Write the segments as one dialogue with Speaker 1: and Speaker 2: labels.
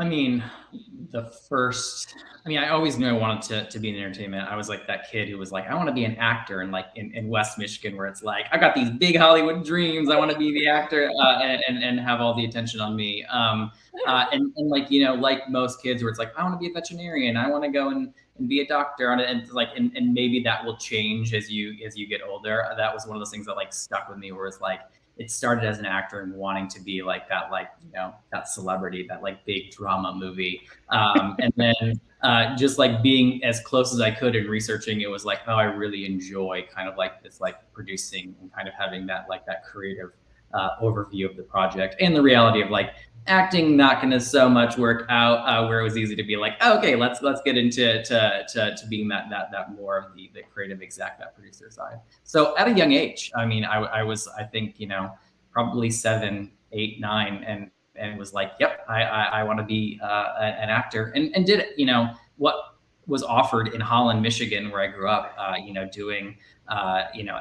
Speaker 1: I mean, I always knew I wanted to be in entertainment. I was like that kid who was like, I want to be an actor, and like in West Michigan, where it's like, I got these big Hollywood dreams. I want to be the actor and have all the attention on me. And like, like most kids, where it's like, I want to be a veterinarian. I want to go and be a doctor on it. And like, and maybe that will change as you get older. That was one of those things that like stuck with me, where it's like, it started as an actor and wanting to be like that, like, that celebrity, that like big drama movie. And then just like being as close as I could in researching, it was like, oh, I really enjoy kind of like this, like producing and kind of having that, like that creative overview of the project, and the reality of like acting not going to so much work out, where it was easy to be like, oh, okay, let's get into to being that more of the creative exec, that producer side. So at a young age, I mean, I was, I think, probably 7, 8, 9, and it was like, yep, I want to be an actor, and did it. What was offered in Holland, Michigan, where I grew up, doing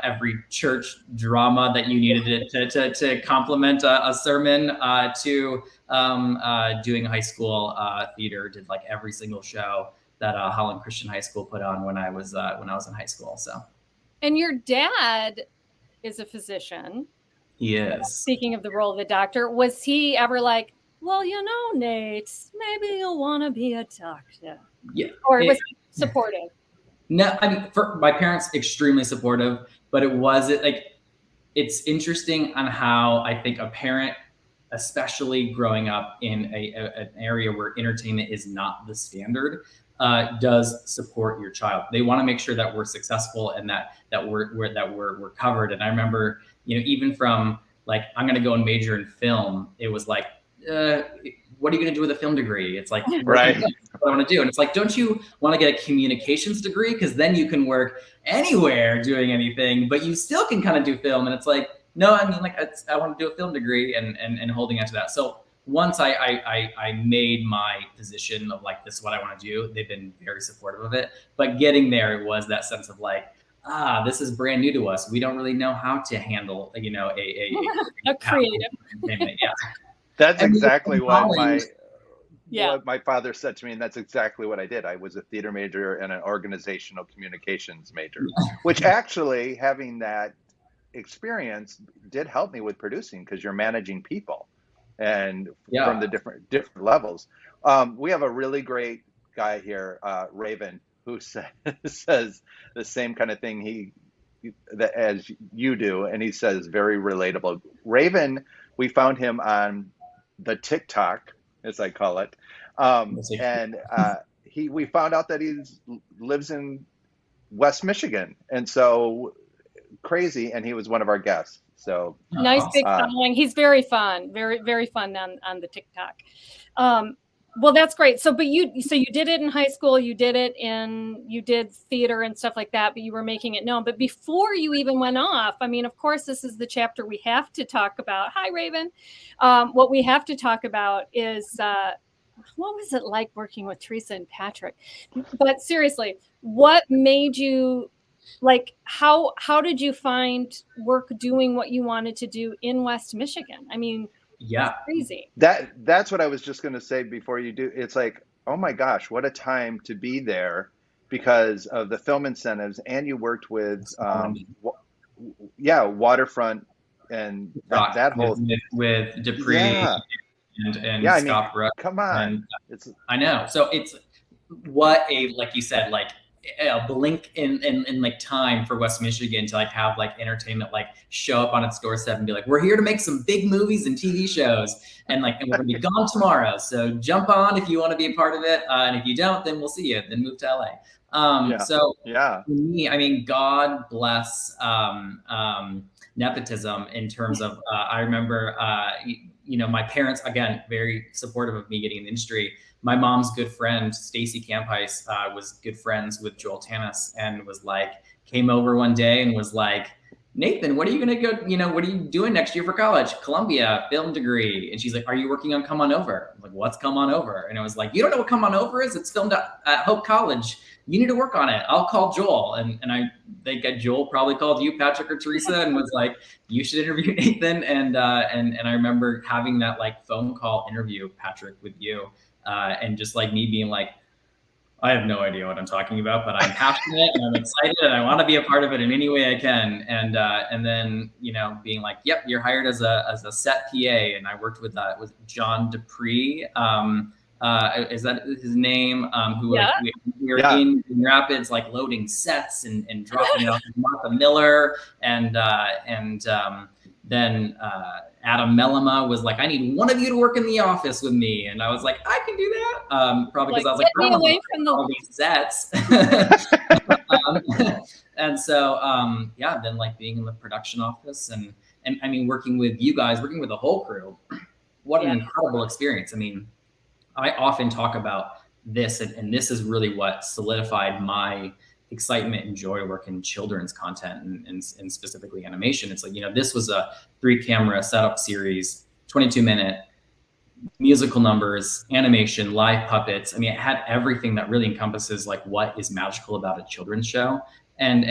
Speaker 1: every church drama that you needed to complement a sermon, to doing high school theater. Did like every single show that Holland Christian High School put on when I was in high school. So.
Speaker 2: And your dad is a physician.
Speaker 1: He is.
Speaker 2: Speaking of the role of the doctor, was he ever like, well, Nate, maybe you'll want to be a doctor?
Speaker 1: Yeah.
Speaker 2: Or was he supportive?
Speaker 1: No, I mean, for my parents, extremely supportive, but it's interesting on how I think a parent, especially growing up in an area where entertainment is not the standard, does support your child. They want to make sure that we're successful and that we're covered. And I remember, even from like, I'm going to go and major in film, it was like, what are you going to do with a film degree? It's like,
Speaker 3: right.
Speaker 1: That's what I want to do. And it's like, don't you want to get a communications degree? Because then you can work anywhere doing anything, but you still can kind of do film. And it's like, no, I mean, like, I want to do a film degree, and holding on to that. So once I made my position of like, this is what I want to do, they've been very supportive of it. But getting there, it was that sense of like, this is brand new to us. We don't really know how to handle, a
Speaker 2: creative.
Speaker 1: Yeah.
Speaker 3: That's exactly what
Speaker 2: Yeah.
Speaker 3: what my father said to me, and that's exactly what I did. I was a theater major and an organizational communications major, which actually, having that experience did help me with producing, because you're managing people and from the different levels. We have a really great guy here, Raven, who says the same kind of thing as you do, and he says very relatable. Raven, we found him on the TikTok, as I call it, and we found out that he lives in West Michigan, and so crazy, and he was one of our guests. So
Speaker 2: nice big following. He's very fun, very very fun on the TikTok. Well, that's great. So you did it in high school, you did theater and stuff like that, but you were making it known. But before you even went off, I mean, of course, this is the chapter we have to talk about. Hi, Raven. What we have to talk about is what was it like working with Teresa and Patrick? But seriously, what made you, like, how did you find work doing what you wanted to do in West Michigan? I mean,
Speaker 1: yeah,
Speaker 2: crazy.
Speaker 3: That's what I was just going to say before you do. It's like, oh my gosh, what a time to be there, because of the film incentives, and you worked with Waterfront and that whole
Speaker 1: with Dupree and Scott Brooke.
Speaker 3: Come on,
Speaker 1: I know. So it's like you said, like a blink in like time for West Michigan to like have like entertainment like show up on its doorstep and be like, we're here to make some big movies and TV shows, and we're gonna be gone tomorrow, so jump on if you want to be a part of it, and if you don't, then we'll see you, then move to LA. So for me, I mean, God bless nepotism in terms of I remember my parents, again, very supportive of me getting in the industry. My mom's good friend, Stacy Campice, was good friends with Joel Tanis, and came over one day and was like, Nathan, what are you going to go, what are you doing next year for college? Columbia, film degree. And she's like, are you working on Come On Over? I'm like, what's Come On Over? And I was like, you don't know what Come On Over is? It's filmed at Hope College. You need to work on it. I'll call Joel. And I think Joel probably called you, Patrick or Teresa, and was like, you should interview Nathan. And I remember having that phone call interview, Patrick, with you. and just like me being like, I have no idea what I'm talking about, but I'm passionate and I'm excited and I want to be a part of it in any way I can. And then, you know, being like, yep, you're hired as a set PA. And I worked with John Dupree. Is that his name? Who
Speaker 2: Yeah.
Speaker 1: like we were in Rapids, like loading sets and dropping it off with Martha Miller then Adam Mellema was like, I need one of you to work in the office with me. And I was like, I can do that. Probably because I was like,
Speaker 2: get me away from
Speaker 1: all these sets. And so, yeah, then like being in the production office and I mean, working with you guys, working with the whole crew, what an incredible experience. I mean, I often talk about this and this is really what solidified my excitement and joy to work in children's content and specifically animation. It's like, you know, this was a 3-camera setup series, 22-minute musical numbers, animation, live puppets. I mean, it had everything that really encompasses like what is magical about a children's show. And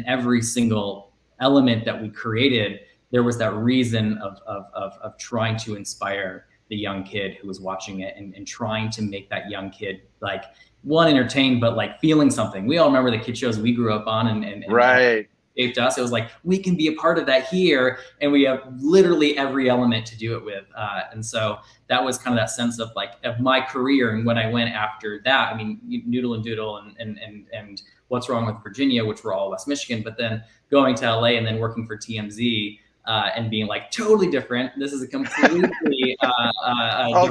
Speaker 1: every single element that we created, there was that reason of trying to inspire the young kid who was watching it and trying to make that young kid like one entertained, but like feeling something. We all remember the kid shows we grew up on and
Speaker 3: right.
Speaker 1: Shaped us. It was like, we can be a part of that here. And we have literally every element to do it with. And so that was kind of that sense of like, of my career. And when I went after that, I mean, Noodle and Doodle and What's Wrong with Virginia, which were all West Michigan, but then going to LA and then working for TMZ, and being like totally different. This is a completely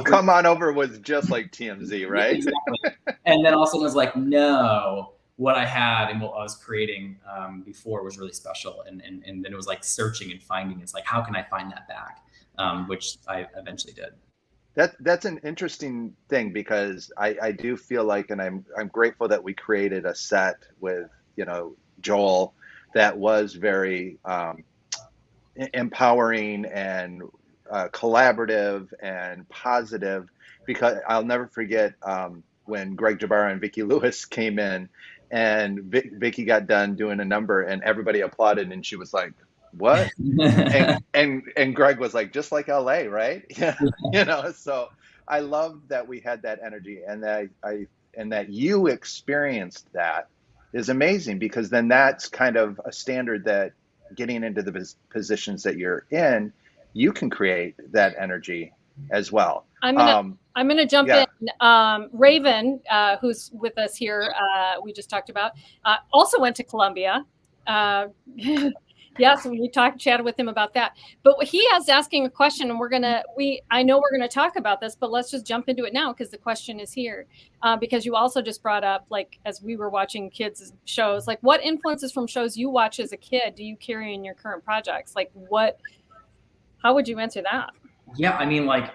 Speaker 3: Come On Over was just like TMZ, right?
Speaker 1: Exactly. And then also was like, no, what I had and what I was creating before was really special. And then it was like searching and finding. It's like, how can I find that back? Which I eventually did.
Speaker 3: That's an interesting thing because I do feel like, and I'm grateful that we created a set with, you know, Joel that was very empowering and collaborative and positive, because I'll never forget when Greg Jabara and Vicki Lewis came in and Vicki got done doing a number and everybody applauded and she was like, what? and Greg was like, just like LA, right? Yeah. You know, so I love that we had that energy and that you experienced that is amazing, because then that's kind of a standard that getting into the positions that you're in, you can create that energy as well.
Speaker 2: I'm gonna jump in. Raven, who's with us here, we just talked about, also went to Columbia. Yes, we chatted with him about that. But he is asking a question, and I know we're gonna talk about this, but let's just jump into it now because the question is here. Because you also just brought up, like, as we were watching kids shows, like, what influences from shows you watch as a kid do you carry in your current projects? Like, how would you answer that?
Speaker 1: Yeah, I mean, like,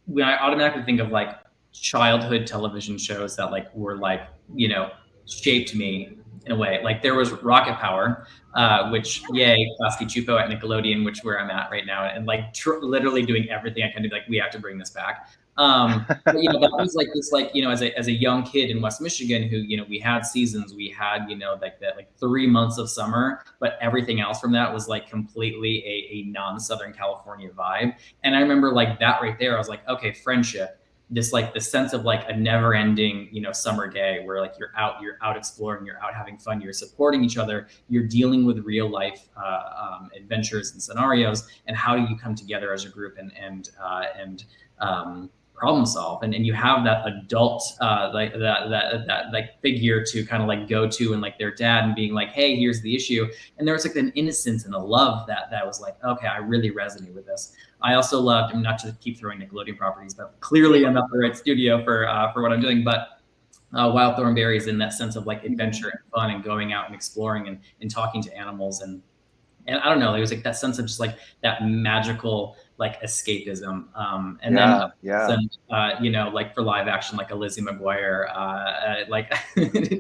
Speaker 1: when I automatically think of like childhood television shows that like were like, you know, shaped me in a way. Like there was Rocket Power, which Klasky Chupo at Nickelodeon, which where I'm at right now, and like literally doing everything I can do. Like we have to bring this back. But, you know, that was like this, like, you know, as a young kid in West Michigan who, you know, we had seasons, we had, you know, like that, like 3 months of summer, but everything else from that was like completely a non-Southern California vibe. And I remember like that right there, I was like, okay, friendship, this like the sense of like a never ending, you know, summer day where like you're out exploring, you're out having fun, you're supporting each other, you're dealing with real life adventures and scenarios, and how do you come together as a group and problem solve, and you have that adult like that like figure to kind of like go to, and like their dad, and being like, hey, here's the issue. And there was like an innocence and a love that was like, okay, I really resonate with this. I also loved, not to keep throwing Nickelodeon properties, but clearly I'm not the right studio for what I'm doing, but Wild Thornberries, in that sense of like adventure and fun and going out and exploring and talking to animals, and I don't know, there was like that sense of just like that magical like escapism, and then you know, like for live action, like a Lizzie McGuire, like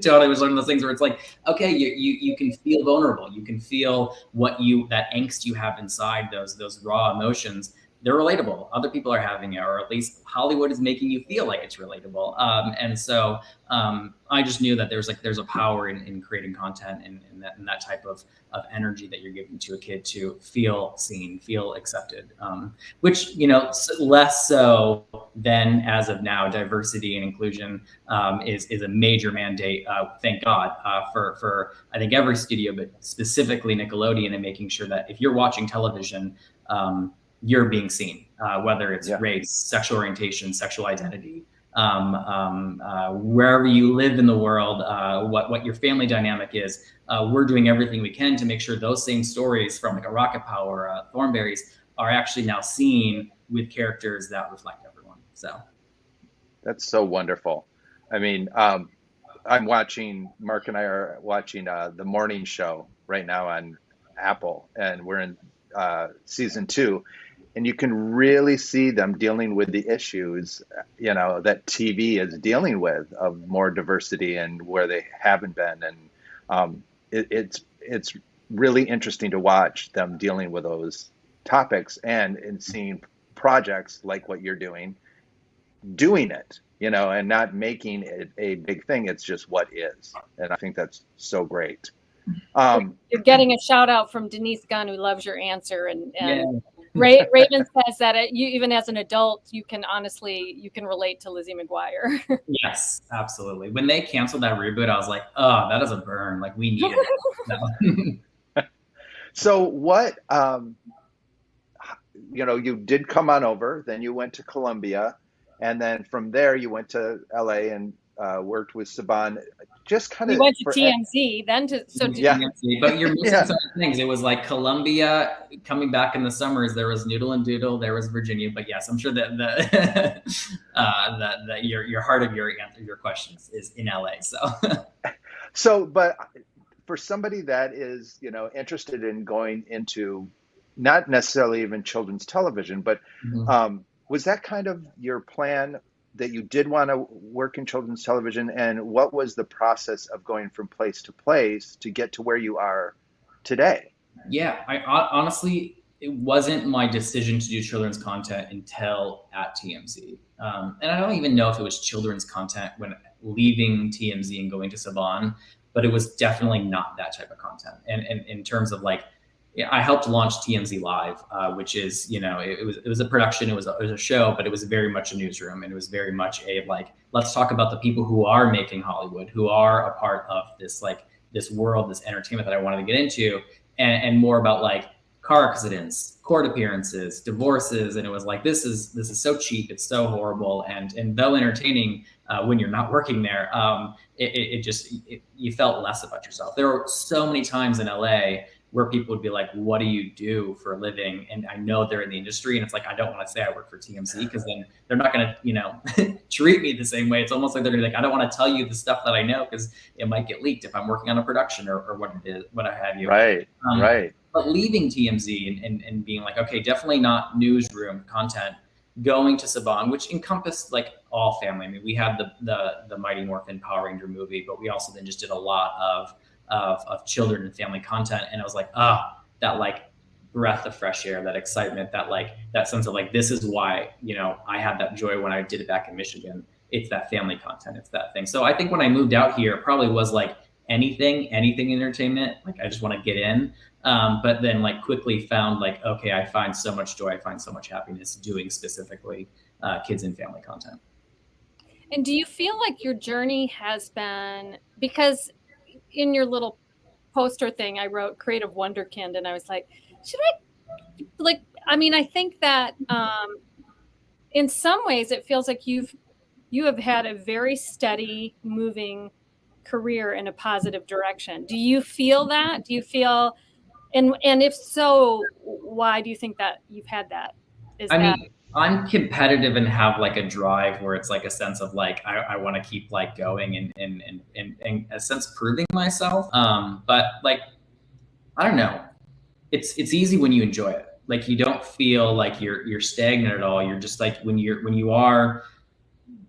Speaker 1: totally was one of those things where it's like, okay, you can feel vulnerable, you can feel that angst you have inside, those raw emotions, they're relatable. Other people are having it, or at least Hollywood is making you feel like it's relatable. And so I just knew that there's a power in creating content and that type of energy that you're giving to a kid to feel seen, feel accepted, which, you know, less so than as of now, diversity and inclusion is a major mandate, thank God, for I think every studio, but specifically Nickelodeon, and making sure that if you're watching television, you're being seen, whether it's race, sexual orientation, sexual identity, wherever you live in the world, what your family dynamic is. We're doing everything we can to make sure those same stories from like a Rocket Power, Thornberrys, are actually now seen with characters that reflect everyone. So
Speaker 3: that's so wonderful. I mean, Mark and I are watching the morning show right now on Apple, and we're in season 2. And you can really see them dealing with the issues, you know, that TV is dealing with, of more diversity and where they haven't been. And it's really interesting to watch them dealing with those topics and seeing projects like what you're doing it, you know, and not making it a big thing. It's just what is. And I think that's so great.
Speaker 2: You're getting a shout out from Denise Gunn, who loves your answer. And Raven says that you, even as an adult, you can relate to Lizzie McGuire.
Speaker 1: Yes, absolutely. When they canceled that reboot, I was like, oh, that is a burn. Like, we need it.
Speaker 3: So what, you know, you did come on over, then you went to Columbia, and then from there you went to LA and worked with Saban. Just kind of
Speaker 2: went to TMZ, then to
Speaker 1: TMZ, but you're missing some things. It was like Columbia, coming back in the summers. There was Noodle and Doodle. There was Virginia. But yes, I'm sure that that your heart of your questions is in LA. So
Speaker 3: but for somebody that is, you know, interested in going into not necessarily even children's television, but was that kind of your plan, that you did want to work in children's television? And what was the process of going from place to place to get to where you are today?
Speaker 1: Yeah, I honestly, it wasn't my decision to do children's content until at TMZ. And I don't even know if it was children's content when leaving TMZ and going to Saban, but it was definitely not that type of content. And in terms of like, I helped launch TMZ Live, which is, you know, it was a production, it was a show, but it was very much a newsroom, and it was very much a like, let's talk about the people who are making Hollywood, who are a part of this, like, this world, this entertainment that I wanted to get into, and more about like car accidents, court appearances, divorces, and it was like, this is so cheap, it's so horrible, and though entertaining when you're not working there, you felt less about yourself. There were so many times in LA where people would be like, what do you do for a living? And I know they're in the industry, and it's like, I don't want to say I work for TMZ, because then they're not going to, you know, treat me the same way. It's almost like they're gonna be like, I don't want to tell you the stuff that I know, because it might get leaked if I'm working on a production or what it is, what have you.
Speaker 3: Right, right.
Speaker 1: But leaving TMZ and being like, okay, definitely not newsroom content, going to Saban, which encompassed like all family. I mean, we had the Mighty Morphin Power Ranger movie, but we also then just did a lot of children and family content. And I was like, that like breath of fresh air, that excitement, that sense of like, this is why, you know, I had that joy when I did it back in Michigan. It's that family content. It's that thing. So I think when I moved out here, it probably was like anything entertainment. Like, I just want to get in. But then like quickly found like, okay, I find so much joy. I find so much happiness doing specifically kids and family content.
Speaker 2: And do you feel like your journey has been, because in your little poster thing, I wrote Creative Wonderkind, and I was like, I think that in some ways it feels like you have had a very steady moving career in a positive direction. Do you feel that? Do you feel, and if so, why do you think that you've had that?
Speaker 1: I mean, I'm competitive and have like a drive where it's like a sense of like, I want to keep like going and a sense proving myself. But like, I don't know, it's easy when you enjoy it. Like, you don't feel like you're stagnant at all. You're just like, when you are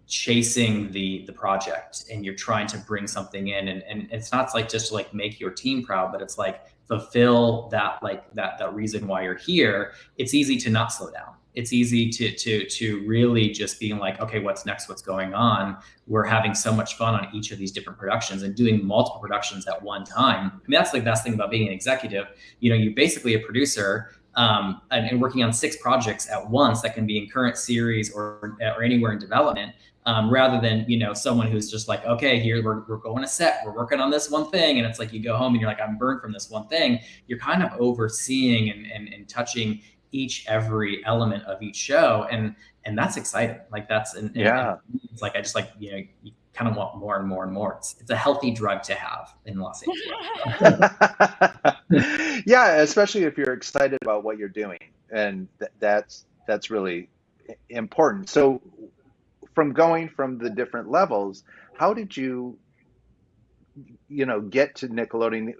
Speaker 1: chasing the project and you're trying to bring something in, and it's not like just to like make your team proud, but it's like fulfill that, like that reason why you're here. It's easy to not slow down. It's easy to really just being like, okay, what's next? What's going on? We're having so much fun on each of these different productions and doing multiple productions at one time. I mean, that's the best thing about being an executive. You know, you're basically a producer and working on 6 projects at once that can be in current series or anywhere in development. Rather than, you know, someone who's just like, okay, here we're going to set, we're working on this one thing. And it's like, you go home and you're like, I'm burned from this one thing. You're kind of overseeing and touching every element of each show. And that's exciting. Like that's, and it's like, I just like, you know, you kind of want more and more and more. It's a healthy drug to have in Los Angeles.
Speaker 3: Yeah, especially if you're excited about what you're doing. And that's really important. So from going from the different levels, how did you get to Nickelodeon?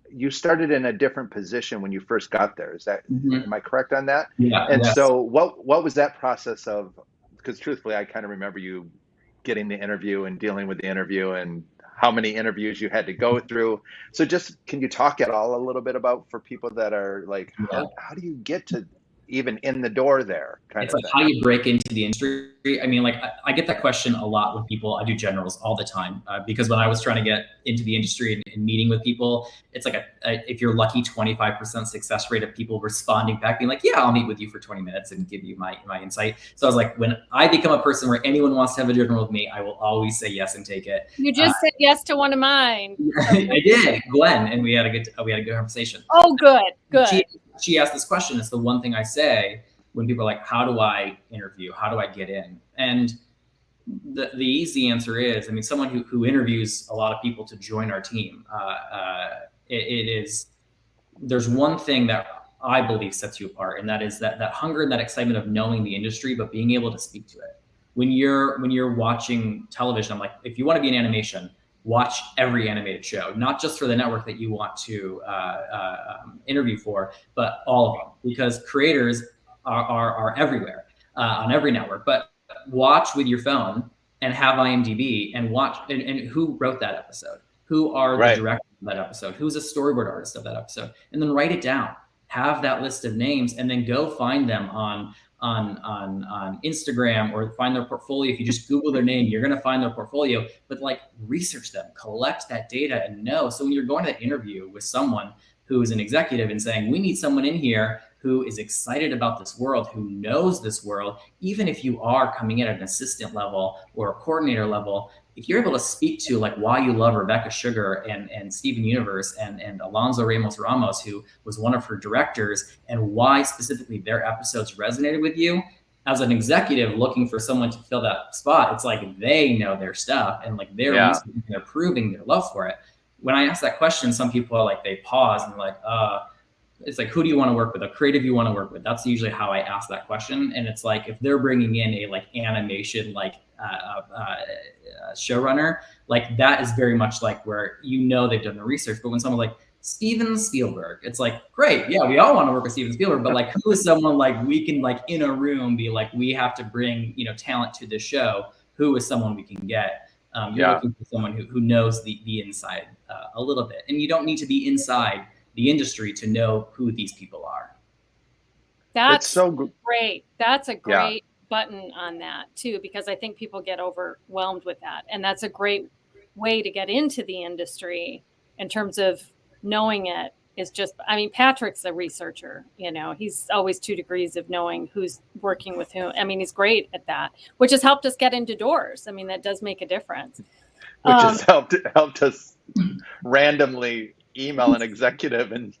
Speaker 3: You started in a different position when you first got there. Is that, am I correct on that?
Speaker 1: Yeah.
Speaker 3: And so what was that process of, because truthfully, I kind of remember you getting the interview and dealing with the interview and how many interviews you had to go through. So just, can you talk at all a little bit about, for people that are like, how do you get to even in the door there?
Speaker 1: It's like how you break into the industry. I mean, like I get that question a lot with people. I do generals all the time because when I was trying to get into the industry and meeting with people, it's like if you're lucky, 25% success rate of people responding back, being like, yeah, I'll meet with you for 20 minutes and give you my insight. So I was like, when I become a person where anyone wants to have a general with me, I will always say yes and take it.
Speaker 2: You just said yes to one of mine.
Speaker 1: I did, Gwen, and we had a good conversation.
Speaker 2: Oh, good.
Speaker 1: She asked this question. It's the one thing I say when people are like, how do I interview? How do I get in? And the easy answer is, I mean, someone who interviews a lot of people to join our team, there's one thing that I believe sets you apart, and that is that hunger and that excitement of knowing the industry, but being able to speak to it. When you're watching television, I'm like, if you want to be in animation, watch every animated show, not just for the network that you want to interview for, but all of them, because creators are everywhere on every network. But watch with your phone and have IMDb and watch and who wrote that episode, who are the directors of that episode, who's a storyboard artist of that episode, and then write it down. Have that list of names and then go find them on Instagram or find their portfolio. If you just Google their name, you're going to find their portfolio, but like research them, collect that data and know. So when you're going to that interview with someone who is an executive and saying, we need someone in here who is excited about this world, who knows this world, even if you are coming in at an assistant level or a coordinator level, if you're able to speak to like why you love Rebecca Sugar and Steven Universe and Alonso Ramos, who was one of her directors, and why specifically their episodes resonated with you, as an executive looking for someone to fill that spot, it's like they know their stuff and like they're proving their love for it. When I ask that question, some people are like, they pause and they're like, it's like, who do you want to work with? A creative you want to work with? That's usually how I ask that question. And it's like, if they're bringing in a like animation, like showrunner, like that is very much like where, they've done the research. But when someone's like Steven Spielberg, it's like, great. Yeah, we all want to work with Steven Spielberg, but like, who is someone like we can like in a room be like, we have to bring, talent to the show. Who is someone we can get? You're looking for someone who knows the inside a little bit. And you don't need to be inside the industry to know who these people are.
Speaker 2: That's so great. That's a great button on that too, because I think people get overwhelmed with that. And that's a great way to get into the industry in terms of knowing it is just, I mean, Patrick's a researcher, he's always 2 degrees of knowing who's working with whom. I mean, he's great at that, which has helped us get into doors. I mean, that does make a difference.
Speaker 3: Which has helped us randomly email an executive and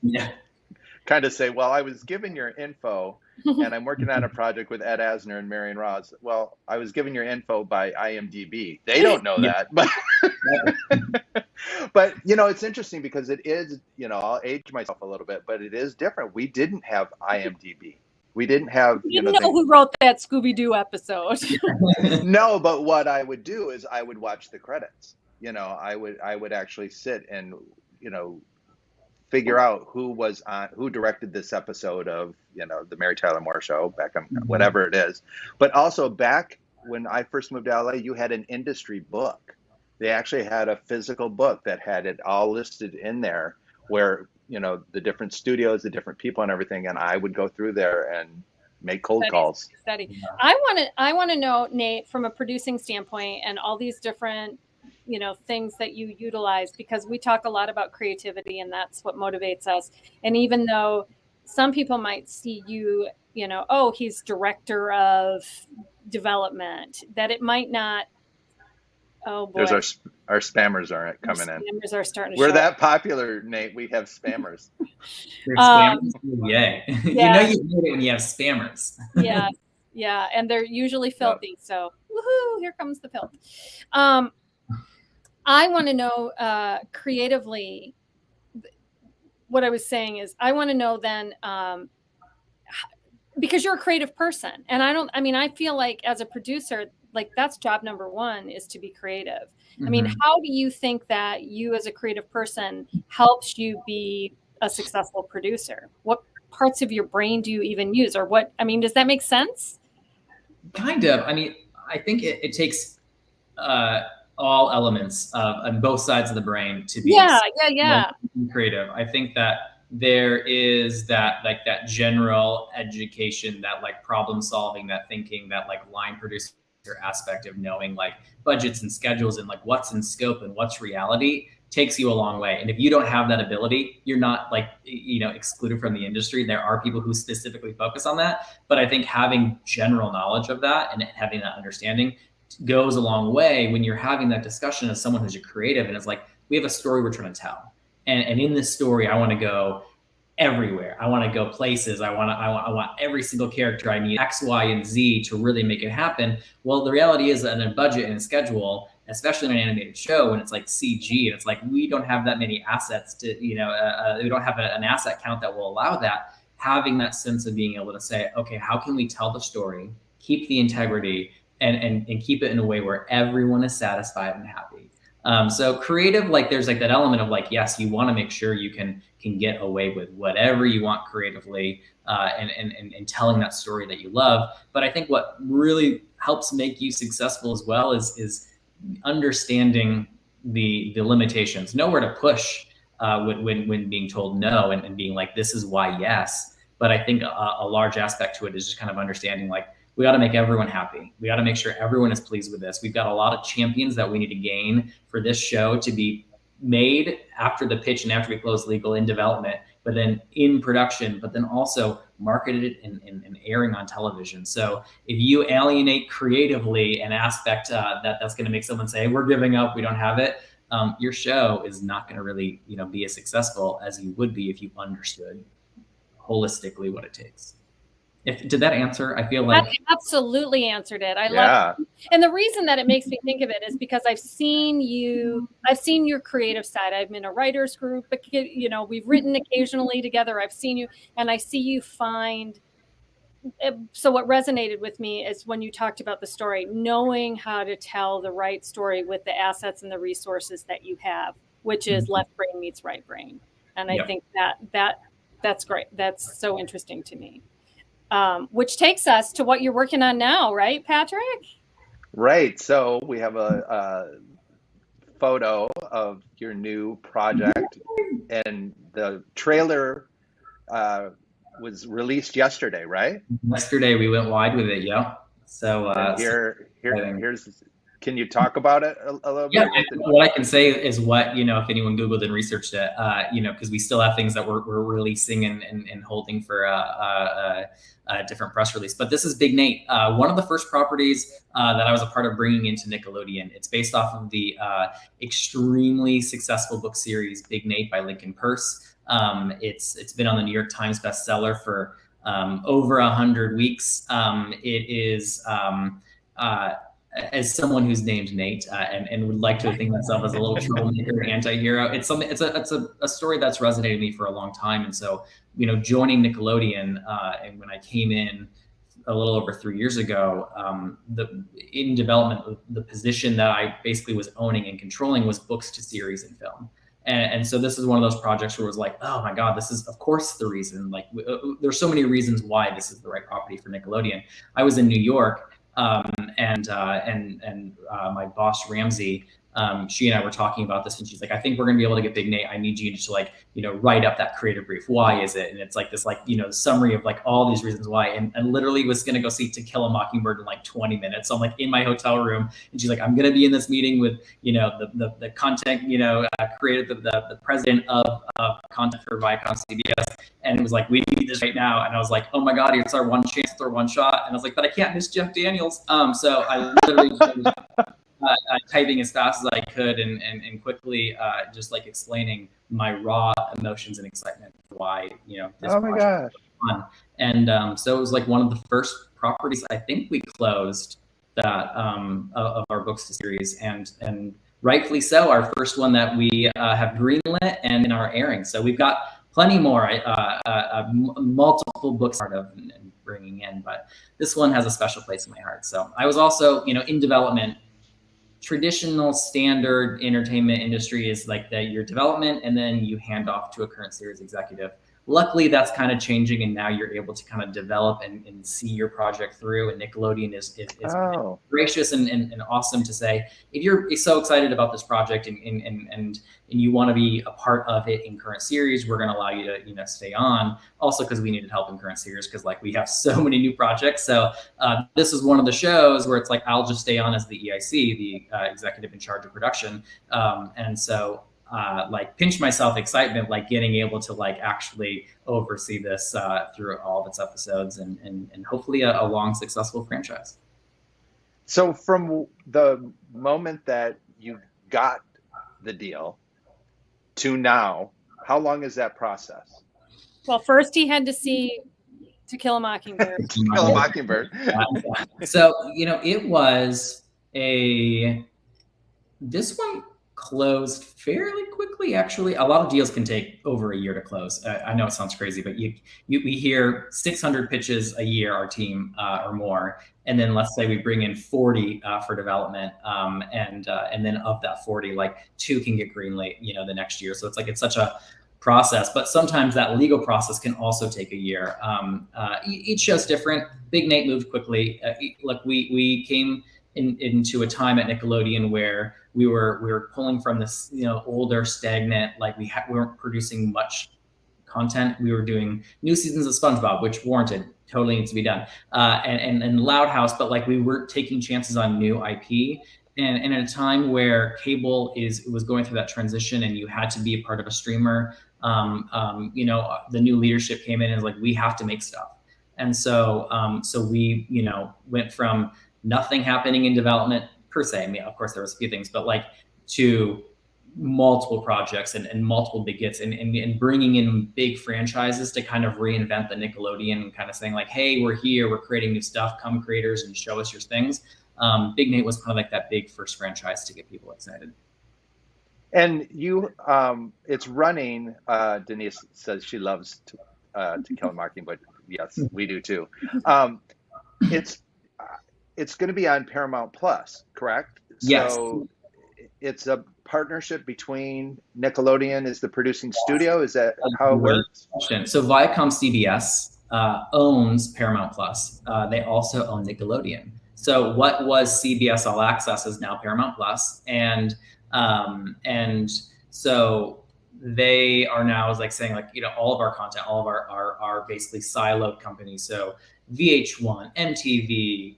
Speaker 3: kind of say, well, I was given your info and I'm working on a project with Ed Asner and Marion Ross. Well, I was given your info by IMDb. They don't know that, but but it's interesting because it is, I'll age myself a little bit, but it is different. We didn't have IMDb. We didn't have,
Speaker 2: you know who wrote that Scooby-Doo episode.
Speaker 3: No, but what I would do is I would watch the credits. I would actually sit and, figure out who directed this episode of, the Mary Tyler Moore Show back on whatever it is. But also back when I first moved to LA, you had an industry book. They actually had a physical book that had it all listed in there where, the different studios, the different people and everything. And I would go through there and make cold
Speaker 2: Studies,
Speaker 3: calls.
Speaker 2: study.
Speaker 1: Yeah.
Speaker 2: I want to know, Nate, from a producing standpoint and all these different, things that you utilize, because we talk a lot about creativity and that's what motivates us. And even though some people might see you, oh, he's director of development, that it might not. Oh boy,
Speaker 3: There's our spammers aren't coming in.
Speaker 2: Spammers are starting to
Speaker 3: We're
Speaker 2: show
Speaker 3: that
Speaker 2: up.
Speaker 3: popular, Nate. We have spammers.
Speaker 1: There's spammers. Yay.
Speaker 2: Yeah.
Speaker 1: You know you need it when you have spammers.
Speaker 2: Yeah, yeah, and they're usually filthy. So, woohoo! Here comes the filth. I want to know creatively. What I was saying is, I want to know then, because you're a creative person, and I feel like as a producer, like that's job number one is to be creative. I mean, how do you think that you as a creative person helps you be a successful producer? What parts of your brain do you even use, or what? I mean, does that make sense?
Speaker 1: Kind of. I mean, I think it takes all elements on both sides of the brain to be creative. I think that there is that general education, that like problem solving, that thinking, that like line producer aspect of knowing like budgets and schedules and like what's in scope and what's reality takes you a long way. And if you don't have that ability, you're not like, excluded from the industry. There are people who specifically focus on that. But I think having general knowledge of that and having that understanding goes a long way when you're having that discussion as someone who's a creative. And it's like, we have a story we're trying to tell. And in this story, I want to go everywhere. I want to go places. I want every single character. I need X, Y, and Z to really make it happen. Well, the reality is that in a budget and a schedule, especially in an animated show, when it's like CG, and it's like, we don't have that many assets to, we don't have an asset count that will allow that. Having that sense of being able to say, okay, how can we tell the story, keep the integrity, and keep it in a way where everyone is satisfied and happy. So creative, like there's like that element of like, yes, you want to make sure you can get away with whatever you want creatively, and telling that story that you love. But I think what really helps make you successful as well is understanding the limitations, know where to push when being told no, and being like, this is why yes. But I think a large aspect to it is just kind of understanding like, we got to make everyone happy. We got to make sure everyone is pleased with this. We've got a lot of champions that we need to gain for this show to be made after the pitch and after we close legal in development, but then in production, but then also marketed and airing on television. So if you alienate creatively an aspect that's going to make someone say, we're giving up, we don't have it, your show is not going to really be as successful as you would be if you understood holistically what it takes. Did that answer? I feel like
Speaker 2: that absolutely answered it. I love it. And the reason that it makes me think of it is because I've seen your creative side. I'm in a writers group, but we've written occasionally together. I've seen you, and I see you find. So what resonated with me is when you talked about the story, knowing how to tell the right story with the assets and the resources that you have, which is left brain meets right brain. And I think that's great. That's so interesting to me. Which takes us to what you're working on now, right, Patrick?
Speaker 3: Right. So we have a photo of your new project, and the trailer was released yesterday, right?
Speaker 1: Yesterday we went wide with it. Yeah. So
Speaker 3: here's. Can you talk about it a little bit?
Speaker 1: What I can say is what, if anyone Googled and researched it, because we still have things that we're releasing and holding for a different press release. But this is Big Nate, one of the first properties that I was a part of bringing into Nickelodeon. It's based off of the extremely successful book series Big Nate by Lincoln Peirce. It's been on the New York Times bestseller for over 100 weeks. It is as someone who's named Nate and would like to think myself as a little troublemaker anti-hero, it's a story that's resonated with me for a long time. And so, joining Nickelodeon, and when I came in a little over 3 years ago, in development, the position that I basically was owning and controlling was books to series and film. And so this is one of those projects where it was like, oh my God, this is of course the reason. Like there's so many reasons why this is the right property for Nickelodeon. I was in New York. And my boss Ramsey she and I were talking about this, and she's like, I think we're going to be able to get Big Nate. I need you to like, write up that creative brief. Why is it? And it's like this, like, summary of like all these reasons why. And literally was going to go see To Kill a Mockingbird in like 20 minutes. So I'm like in my hotel room, and she's like, I'm going to be in this meeting with, the content, creative, the president of content for Viacom CBS. And it was like, we need this right now. And I was like, oh my God, it's our one chance, it's our one shot. And I was like, but I can't miss Jeff Daniels. So I literally was typing as fast as I could and quickly just like explaining my raw emotions and excitement for why, this
Speaker 3: oh my gosh.
Speaker 1: was fun. And so it was like one of the first properties I think we closed that of our books to series, and rightfully so, our first one that we have greenlit and in our airing. So we've got plenty more, multiple books part of and bringing in, but this one has a special place in my heart. So I was also, in development. Traditional standard entertainment industry is like that your development and then you hand off to a current series executive. Luckily, that's kind of changing, and now you're able to kind of develop and see your project through. And Nickelodeon is gracious and awesome to say, if you're so excited about this project and you want to be a part of it in current series, we're going to allow you to stay on. Also, because we needed help in current series, because like we have so many new projects. So this is one of the shows where it's like I'll just stay on as the EIC, the executive in charge of production, and so. Like pinch myself excitement, like getting able to like actually oversee this through all of its episodes and hopefully a long, successful franchise.
Speaker 3: So from the moment that you got the deal to now, how long is that process?
Speaker 2: Well, first he had to see To Kill a Mockingbird.
Speaker 3: To Kill a Mockingbird.
Speaker 1: So, it was this one closed fairly quickly, actually. A lot of deals can take over a year to close. I know it sounds crazy, but we hear 600 pitches a year, our team or more, and then let's say we bring in 40 for development, and then of that 40, like 2 can get greenlit, the next year. So it's such a process, but sometimes that legal process can also take a year. Each show's different. Big Nate moved quickly. Look, we came into a time at Nickelodeon where we were pulling from this, older, stagnant, like we weren't producing much content. We were doing new seasons of SpongeBob, which warranted, totally needs to be done, and Loud House, but like we weren't taking chances on new IP. And in a time where cable was going through that transition, and you had to be a part of a streamer, the new leadership came in and was like, we have to make stuff. And so we, went from nothing happening in development per se. I mean, of course there was a few things, but like to multiple projects and multiple big hits and bringing in big franchises to kind of reinvent the Nickelodeon and kind of saying like, hey, we're here, we're creating new stuff, come creators and show us your things. Big Nate was kind of like that big first franchise to get people excited. And
Speaker 3: you, it's running, Denise says she loves To Kill a Mockingbird. Yes, we do too. It's going to be on Paramount Plus, correct?
Speaker 1: Yes.
Speaker 3: So it's a partnership between Nickelodeon as the producing studio. Is that how it works?
Speaker 1: So Viacom CBS owns Paramount Plus. They also own Nickelodeon. So what was CBS All Access is now Paramount Plus, and so they are now like saying like, all of our content, all of our basically siloed companies. So VH1, MTV,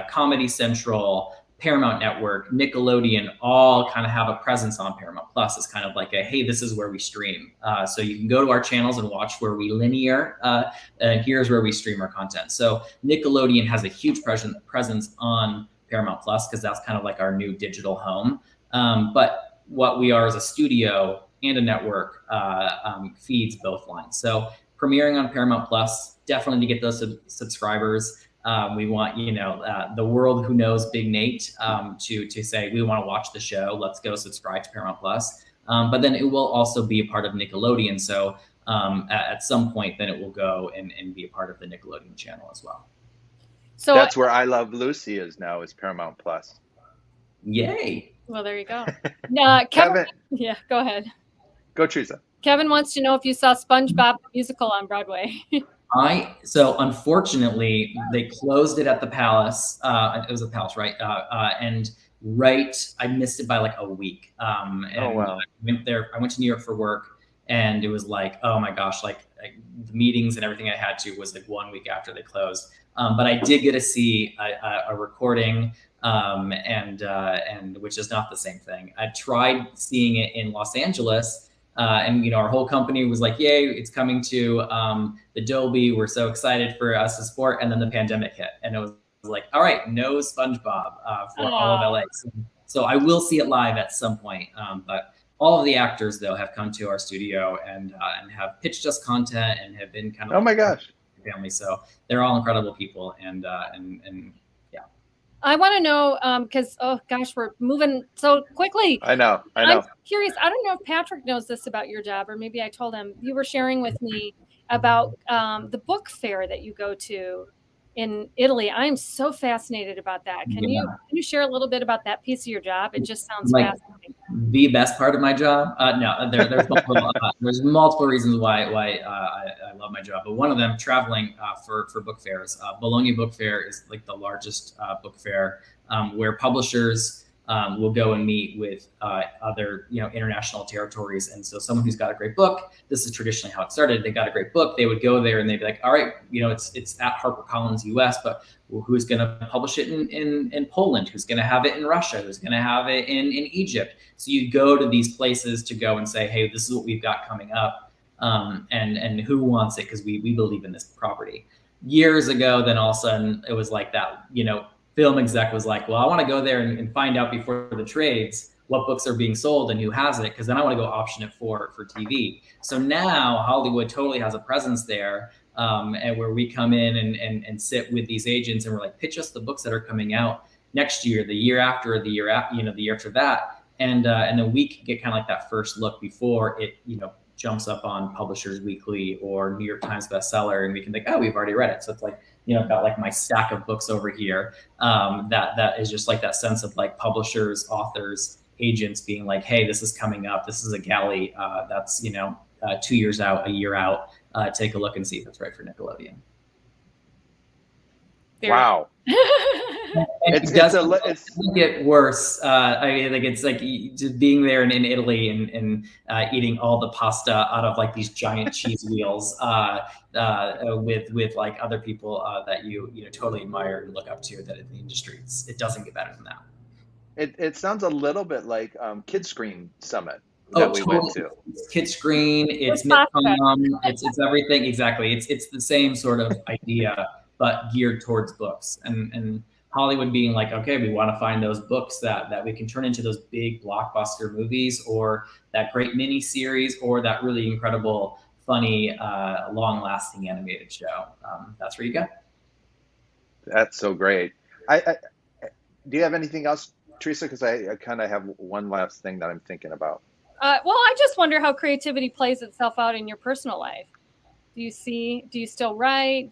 Speaker 1: Comedy Central, Paramount Network, Nickelodeon, all kind of have a presence on Paramount Plus. It's kind of like hey, this is where we stream. So you can go to our channels and watch where we linear, and here's where we stream our content. So Nickelodeon has a huge presence on Paramount Plus because that's kind of like our new digital home. But what we are as a studio and a network feeds both lines. So premiering on Paramount Plus, definitely to get those subscribers. We want, the world who knows Big Nate to say, we want to watch the show. Let's go subscribe to Paramount Plus. But then it will also be a part of Nickelodeon. So at some point, then it will go and be a part of the Nickelodeon channel as well.
Speaker 2: So
Speaker 3: that's where I Love Lucy is now, is Paramount Plus.
Speaker 1: Yay.
Speaker 2: Well, there you go. Now, Kevin, yeah, go ahead.
Speaker 3: Go, Teresa.
Speaker 2: Kevin wants to know if you saw SpongeBob the musical on Broadway.
Speaker 1: So unfortunately they closed it at the Palace. It was the Palace, right? And I missed it by like a week. And
Speaker 3: wow.
Speaker 1: I went to New York for work, and it was like, oh my gosh, like the meetings and everything I had to was like 1 week after they closed. But I did get to see a recording, and which is not the same thing. I tried seeing it in Los Angeles, and you know, our whole company was like, yay, it's coming to the Dolby. We're so excited for us to support. And then the pandemic hit, and it was like, all right, no SpongeBob for all of LA. So I will see it live at some point. But all of the actors though have come to our studio and have pitched us content and have been kind of
Speaker 3: Oh my gosh,
Speaker 1: family. So they're all incredible people, and yeah.
Speaker 2: I want to know, because oh gosh, we're moving so quickly.
Speaker 3: I know.
Speaker 2: I'm curious. I don't know if Patrick knows this about your job, or maybe I told him. You were sharing with me about the book fair that you go to in Italy. I'm so fascinated about that. Can you share a little bit about that piece of your job? It just sounds fascinating.
Speaker 1: The best part of my job? No, there's multiple reasons why I love my job, but one of them, traveling for book fairs. Bologna Book Fair is like the largest book fair where publishers will go and meet with other, you know, international territories. And so someone who's got a great book, this is traditionally how it started. They got a great book, they would go there and they'd be like, all right, you know, it's at HarperCollins US, but who's going to publish it in Poland? Who's going to have it in Russia? Who's going to have it in Egypt? So you go to these places to go and say, hey, this is what we've got coming up. And who wants it? Because we believe in this property. Years ago, then all of a sudden it was like that, you know, film exec was like, well, I want to go there and find out before the trades what books are being sold and who has it, because then I want to go option it for TV. So now Hollywood totally has a presence there, and where we come in and sit with these agents and we're like, pitch us the books that are coming out next year, the year after, the year after, you know, the year after that, and then we can get kind of like that first look before it, you know, jumps up on Publishers Weekly or New York Times bestseller, and we can think, oh, we've already read it. So it's like, you know, I've got like my stack of books over here. That is just like that sense of like publishers, authors, agents being like, hey, this is coming up. This is a galley that's, you know, 2 years out, a year out. Take a look and see if it's right for Nickelodeon.
Speaker 3: Wow.
Speaker 1: It doesn't get worse. I mean, like it's like just being there in Italy and eating all the pasta out of like these giant cheese wheels with like other people that you know totally admire and look up to that in the industry. It doesn't get better than that.
Speaker 3: It sounds a little bit like Kids Screen Summit that we went to.
Speaker 1: It's Kids Screen, it's MidKnights, it's everything. Exactly. It's the same sort of idea, but geared towards books, and Hollywood being like, okay, we want to find those books that we can turn into those big blockbuster movies, or that great mini series, or that really incredible, funny, long-lasting animated show. That's where you go.
Speaker 3: That's so great. Do you have anything else, Teresa? Because I kind of have one last thing that I'm thinking about.
Speaker 2: Well, I just wonder how creativity plays itself out in your personal life. Do you still write?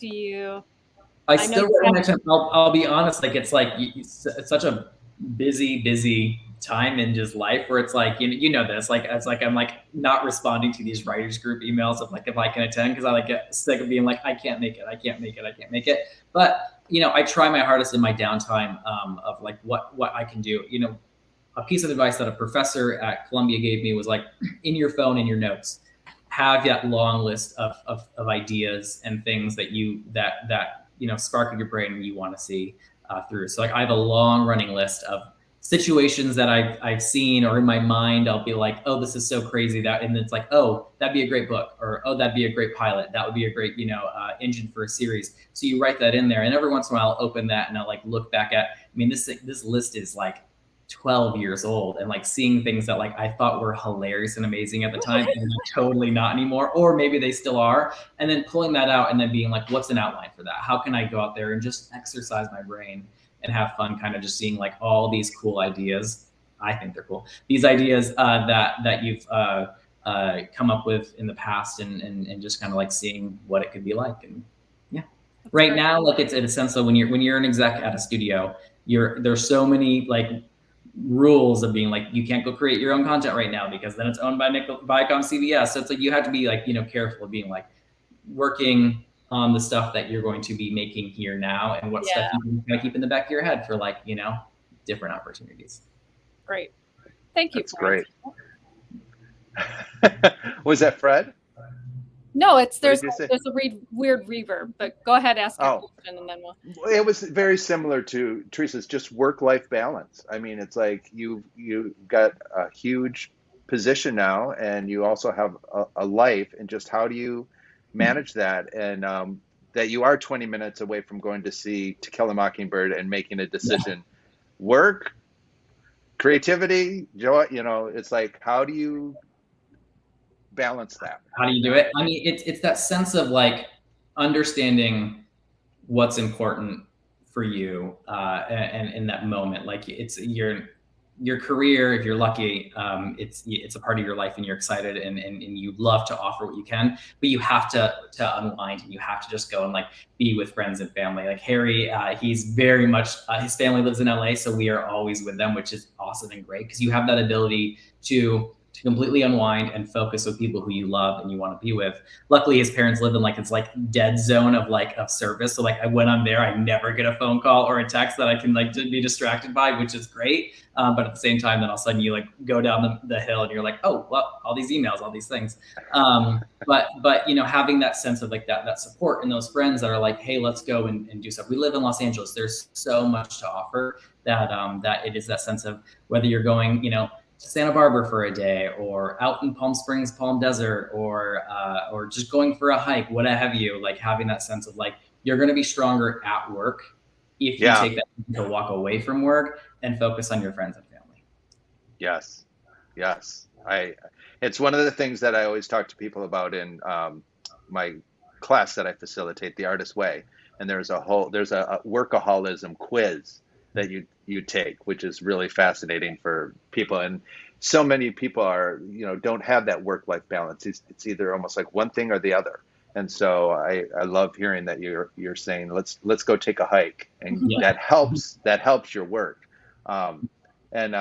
Speaker 1: I still write. I'll be honest. Like it's such a busy time in just life where it's like you know this. Like it's like I'm like not responding to these writers group emails of like if I can attend, because I like get sick of being like I can't make it. But you know, I try my hardest in my downtime of like what I can do. You know, a piece of advice that a professor at Columbia gave me was like, in your phone, in your notes, have that long list of ideas and things that you know spark in your brain and you want to see through. So like I have a long running list of situations that I've seen or in my mind. I'll be like, oh, this is so crazy that, and it's like, oh, that'd be a great book, or oh, that'd be a great pilot. That would be a great engine for a series. So you write that in there, and every once in a while I'll open that and I'll like look back at. I mean, this list is like 12 years old, and like seeing things that like I thought were hilarious and amazing at the time and totally not anymore, or maybe they still are, and then pulling that out and then being like, what's an outline for that? How can I go out there and just exercise my brain and have fun, kind of just seeing like all these cool ideas. I think they're cool. These ideas that you've come up with in the past, and just kind of like seeing what it could be like. And yeah, right now, like it's in a sense that when you're an exec at a studio, there's so many like rules of being like, you can't go create your own content right now because then it's owned by Viacom CBS. So it's like you have to be like, careful of being like working on the stuff that you're going to be making here now, and what stuff you can kind of keep in the back of your head for like, different opportunities.
Speaker 2: Great. Thank you.
Speaker 3: That's great. Was that Fred?
Speaker 2: No, there's
Speaker 3: did you say?
Speaker 2: a weird reverb, but go ahead, ask your question, and then we'll.
Speaker 3: It was very similar to Teresa's, just work-life balance. I mean, it's like you got a huge position now, and you also have a life, and just how do you manage that? And that you are 20 minutes away from going to see To Kill a Mockingbird and making a decision. Work, creativity, joy, it's like, how do you balance that?
Speaker 1: How do you do it? I mean, it's that sense of like understanding what's important for you, and in that moment, like it's your career, if you're lucky, it's a part of your life, and you're excited, and you love to offer what you can, but you have to unwind, and you have to just go and like be with friends and family. Like Harry, he's very much, his family lives in LA, so we are always with them, which is awesome and great, because you have that ability to completely unwind and focus with people who you love and you want to be with. Luckily, his parents live in like, it's like dead zone of service. So like when I'm there, I never get a phone call or a text that I can like be distracted by, which is great. But at the same time, then all of a sudden you like go down the hill and you're like, oh, well, all these emails, all these things. But having that sense of like that support and those friends that are like, hey, let's go and do stuff. We live in Los Angeles. There's so much to offer that it is that sense of whether you're going, to Santa Barbara for a day, or out in Palm Springs, Palm Desert, or just going for a hike, what have you, like having that sense of like, you're going to be stronger at work if you take that to walk away from work and focus on your friends and family.
Speaker 3: Yes. It's one of the things that I always talk to people about in my class that I facilitate, The Artist Way. And there's a workaholism quiz that you take, which is really fascinating for people. And so many people don't have that work-life balance. It's either almost like one thing or the other. And so I love hearing that you're saying, let's go take a hike, and that helps your work. And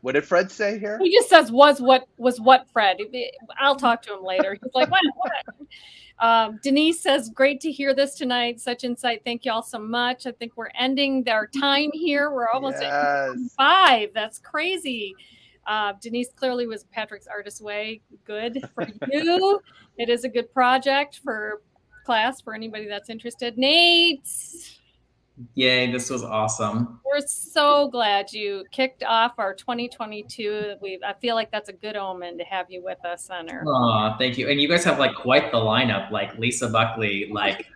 Speaker 3: what did Fred say here?
Speaker 2: He just says was what Fred. I'll talk to him later. He's like, what? Denise says, great to hear this tonight. Such insight. Thank you all so much. I think we're ending our time here. We're almost at 5. That's crazy. Denise clearly was Patrick's Artist Way. Good for you. It is a good project for class for anybody that's interested. Nate.
Speaker 1: Yay, this was awesome.
Speaker 2: We're so glad you kicked off our 2022. I feel like that's a good omen to have you with us on our.
Speaker 1: Oh, thank you. And you guys have like quite the lineup, like Lisa Buckley, like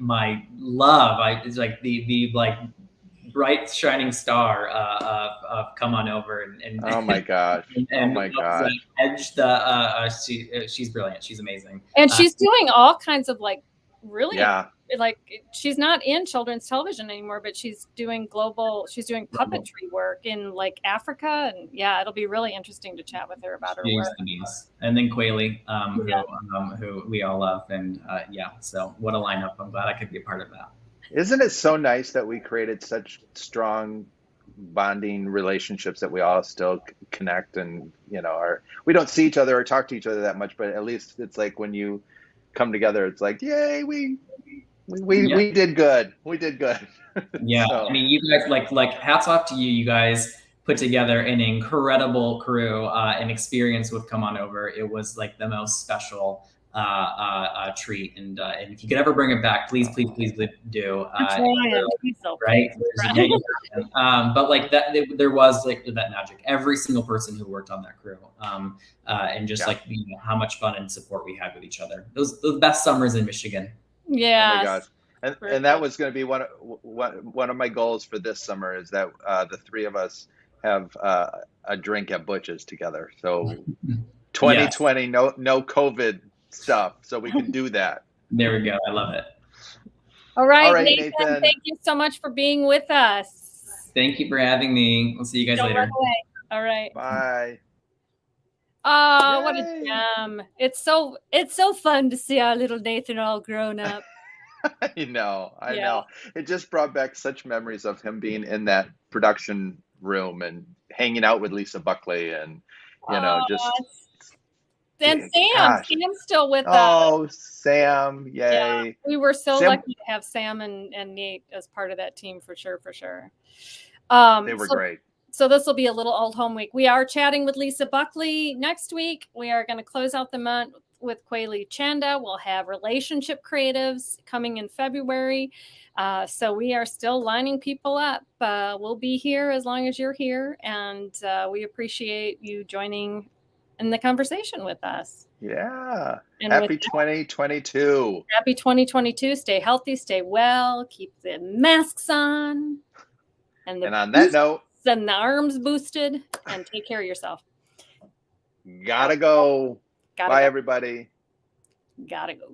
Speaker 1: my love. It's like the like bright shining star of Come On Over and
Speaker 3: oh my gosh.
Speaker 1: And oh my gosh. Edge she's brilliant. She's amazing.
Speaker 2: And she's doing all kinds of like really like she's not in children's television anymore, but she's doing puppetry work in like Africa, and it'll be really interesting to chat with her about her work.
Speaker 1: And then Quayle, who we all love, and so what a lineup. I'm glad I could be a part of that.
Speaker 3: Isn't it so nice that we created such strong bonding relationships that we all still connect, and we don't see each other or talk to each other that much, but at least it's like when you come together, it's like, yay, we did good. We did good.
Speaker 1: Yeah. So. I mean, you guys like hats off to you. You guys put together an incredible crew and experience with Come On Over. It was like the most special treat. And if you could ever bring it back, please do. Right. But like that, there was like that magic. Every single person who worked on that crew, and just like how much fun and support we had with each other. Those the best summers in Michigan.
Speaker 2: Yeah.
Speaker 3: Oh my gosh. And that was going to be one of my goals for this summer, is that the three of us have a drink at Butch's together. So 2020, no COVID stuff, so we can do that.
Speaker 1: There we go. I love it.
Speaker 2: All right, Nathan, thank you so much for being with us.
Speaker 1: Thank you for having me. We'll see you guys later.
Speaker 2: All right.
Speaker 3: Bye.
Speaker 2: Oh, what a gem. It's so fun to see our little Nathan all grown up.
Speaker 3: I know. It just brought back such memories of him being in that production room and hanging out with Lisa Buckley, and
Speaker 2: and Sam's still with us.
Speaker 3: Oh, Sam, yay.
Speaker 2: Yeah, we were so lucky to have Sam and Nate as part of that team, for sure.
Speaker 3: They were
Speaker 2: So
Speaker 3: great.
Speaker 2: So this will be a little old home week. We are chatting with Lisa Buckley next week. We are going to close out the month with Quaylee Chanda. We'll have relationship creatives coming in February. So we are still lining people up. We'll be here as long as you're here. And we appreciate you joining in the conversation with us.
Speaker 3: Yeah.
Speaker 2: And
Speaker 3: Happy 2022.
Speaker 2: Happy 2022. Stay healthy, stay well, keep the masks on. And
Speaker 3: on that note,
Speaker 2: and the arms boosted, and take care of yourself.
Speaker 3: Gotta go. Bye, everybody.
Speaker 2: Gotta go.